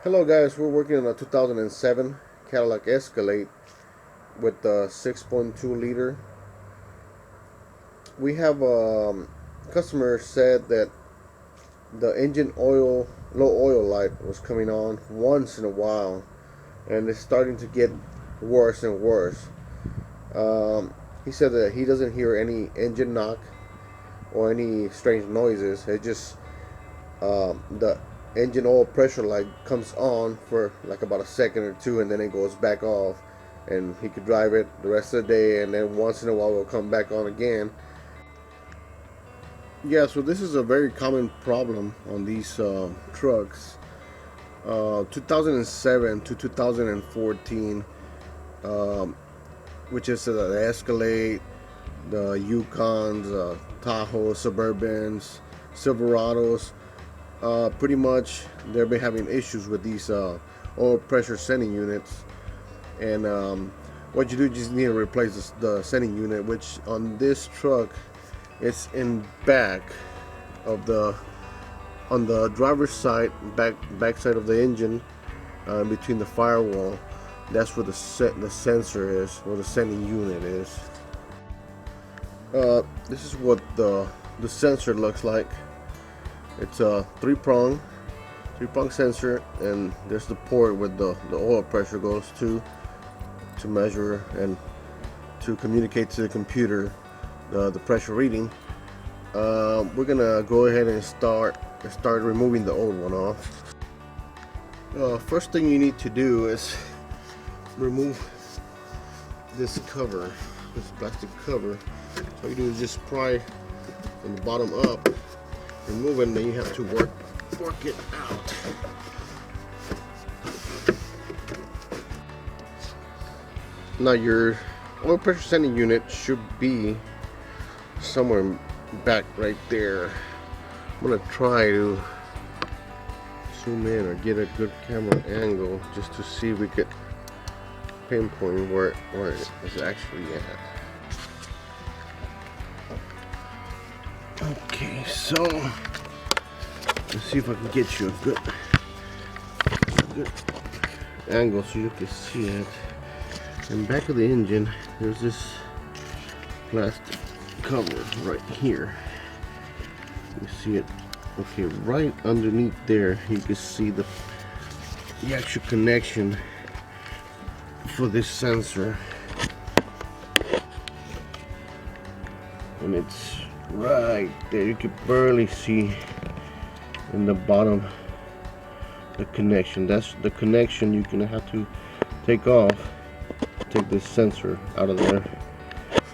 Hello guys, we're working on a 2007 Cadillac Escalade with the 6.2 liter. We have customer said that the engine oil, low oil light was coming on once in a while, and it's starting to get worse and worse. He said that he doesn't hear any engine knock or any strange noises. It just the engine oil pressure light comes on for like about a second or two, and then it goes back off, and he could drive it the rest of the day, and then once in a while it'll come back on again. Yeah, so this is a very common problem on these trucks. 2007 to 2014, which is the Escalade, the Yukons, Tahoe, Suburbans, Silverados. Pretty much they've been having issues with these oil pressure sending units, and what you do, you just need to replace the sending unit, which on this truck it's in back of the on the driver's side, back side of the engine, between the firewall. That's where the sensor is, where the sending unit is. This is what the sensor looks like. It's a three-prong sensor, and there's the port where the oil pressure goes to measure and to communicate to the computer the pressure reading. We're gonna go ahead and start removing the old one off. First thing you need to do is remove this cover, this plastic cover. So all you do is just pry from the bottom up, remove it, and then you have to work it out. Now your oil pressure sending unit should be somewhere back right there. I'm gonna try to zoom in or get a good camera angle just to see if we could pinpoint where it is actually at. Okay, so let's see if I can get you a good angle so you can see it. In back of the engine, there's this plastic cover right here. You see it? Okay, right underneath there, you can see the actual connection for this sensor, and it's right there. You can barely see in the bottom the connection. That's the connection you're gonna have to take off, take this sensor out of there.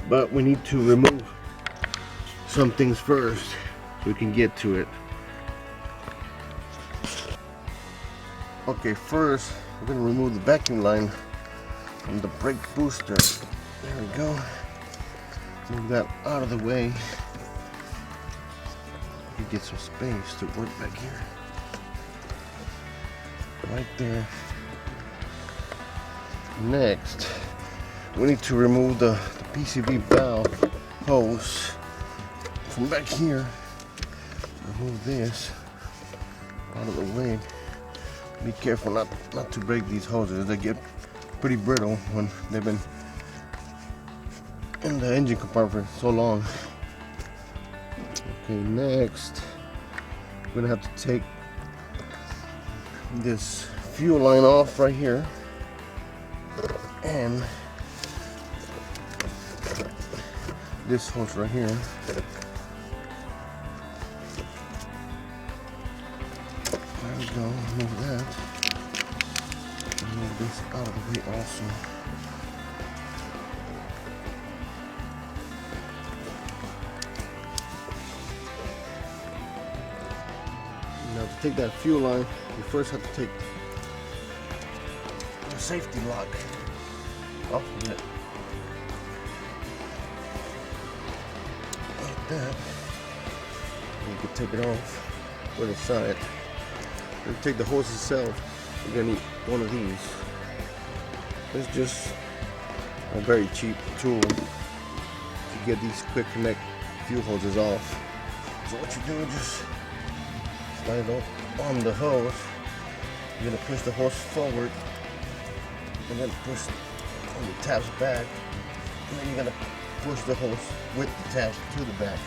But we need to remove some things first so we can get to it. Okay, first we're gonna remove the vacuum line from the brake booster. There we go. Move that out of the way. You get some space to work back here. Right there. Next, we need to remove the PCV valve hose from back here. Remove this out of the way. Be careful not to break these hoses. They get pretty brittle when they've been in the engine compartment for so long. Okay, next we're gonna have to take this fuel line off right here, and this hose right here. There we go. Remove that. Move this out of the way also. Now to take that fuel line, you first have to take the safety lock off of it. Like that. And you can take it off with the side. To take the hose itself, you're gonna need one of these. It's just a very cheap tool to get these quick connect fuel hoses off. So what you do is just slide it up on the hose, You're gonna push the hose forward and then push on the tabs back, and then you're gonna push the hose with the tabs to the back.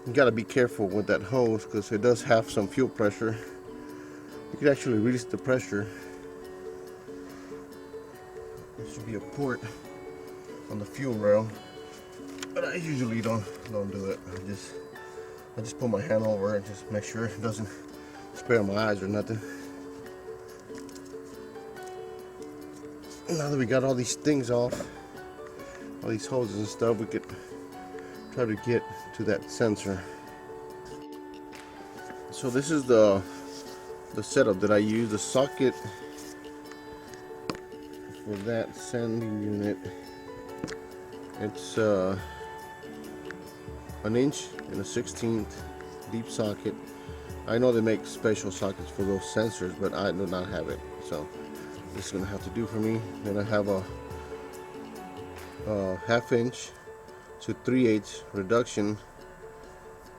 You gotta be careful with that hose because it does have some fuel pressure. You can actually release the pressure. There should be a port on the fuel rail, but I usually don't do it. I just put my hand over it and just make sure it doesn't spare my eyes or nothing. Now that we got all these things off, all these hoses and stuff, we could try to get to that sensor. So this is the setup that I use. The socket for that sanding unit, it's an 1 1/16" deep socket. I know they make special sockets for those sensors, but I do not have it, so this is gonna have to do for me. Then I have a 1/2" to 3/8 reduction,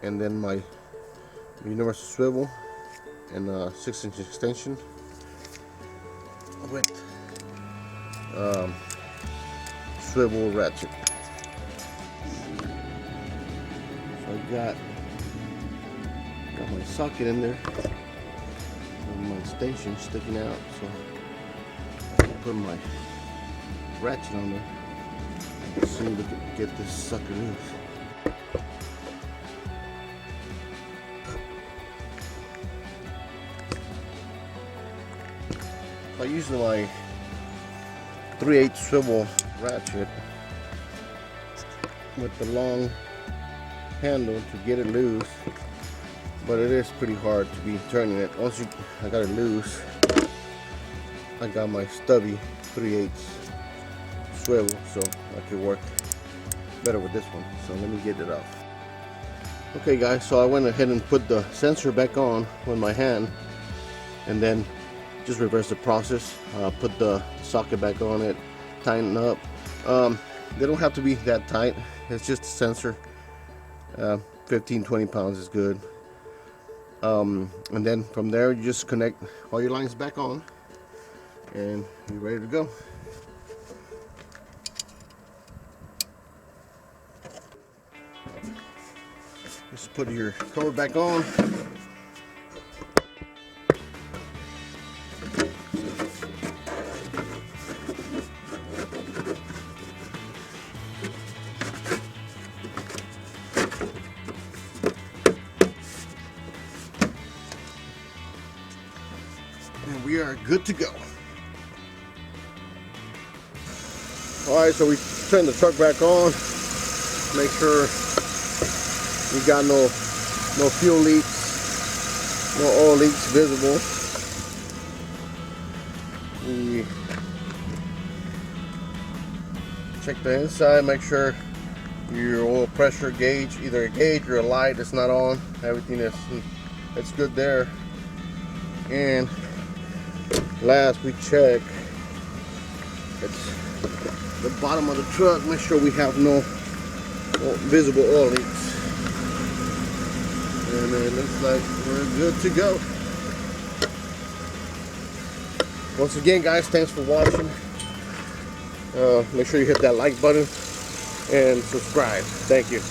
and then my universal swivel and a 6" extension with swivel ratchet. So I got my socket in there and my extension sticking out, so I put my ratchet on there. Let's see if we can get this sucker loose. I use my 3/8 swivel ratchet with the long handle to get it loose, but it is pretty hard to be turning it. Once I got it loose, I got my stubby 3/8 swivel, so I could work better with this one. So let me get it off. Okay guys, so I went ahead and put the sensor back on with my hand, and then just reverse the process. Put the socket back on it, tighten up. They don't have to be that tight, it's just a sensor. 15-20 pounds is good. And then from there you just connect all your lines back on and you're ready to go. Just put your cover back on. And we are good to go. Alright, so we turn the truck back on. Make sure we got no fuel leaks, no oil leaks visible. We check the inside, make sure your oil pressure gauge, either a gauge or a light, is not on. Everything that's good there. And last we check the bottom of the truck, make sure we have no visible oil leaks. And it looks like we're good to go. Once again guys, thanks for watching. Make sure you hit that like button and subscribe. Thank you.